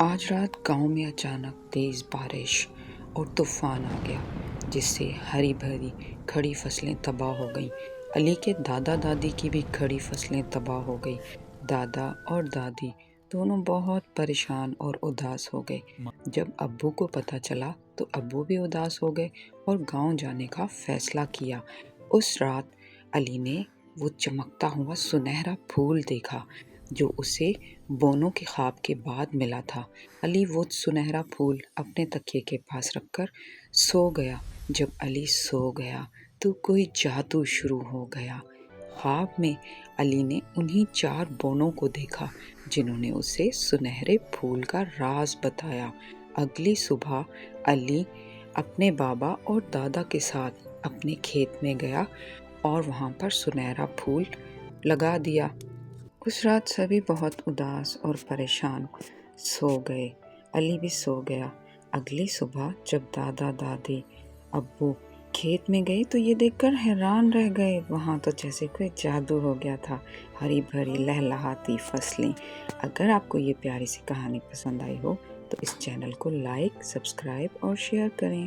آج رات گاؤں میں اچانک تیز بارش اور طوفان آ گیا جس سے ہری بھری کھڑی فصلیں تباہ ہو گئیں۔ علی کے دادا دادی کی بھی کھڑی فصلیں تباہ ہو گئی۔ دادا اور دادی دونوں بہت پریشان اور اداس ہو گئے۔ جب ابو کو پتہ چلا تو ابو بھی اداس ہو گئے اور گاؤں جانے کا فیصلہ کیا۔ اس رات علی نے وہ چمکتا ہوا سنہرا پھول دیکھا جو اسے بونوں کے خواب کے بعد ملا تھا۔ علی وہ سنہرا پھول اپنے تکیے کے پاس رکھ کر سو گیا۔ جب علی سو گیا تو کوئی جادو شروع ہو گیا۔ خواب میں علی نے انہی 4 بونوں کو دیکھا جنہوں نے اسے سنہرے پھول کا راز بتایا۔ اگلی صبح علی اپنے بابا اور دادا کے ساتھ اپنے کھیت میں گیا اور وہاں پر سنہرا پھول لگا دیا۔ اس رات سبھی بہت اداس اور پریشان سو گئے۔ علی بھی سو گیا۔ اگلی صبح جب دادا دادی ابو کھیت میں گئے تو یہ دیکھ کر حیران رہ گئے۔ وہاں تو جیسے کوئی جادو ہو گیا تھا، ہری بھری لہلہاتی فصلیں۔ اگر آپ کو یہ پیاری سی کہانی پسند آئی ہو تو اس چینل کو لائک، سبسکرائب اور شیئر کریں۔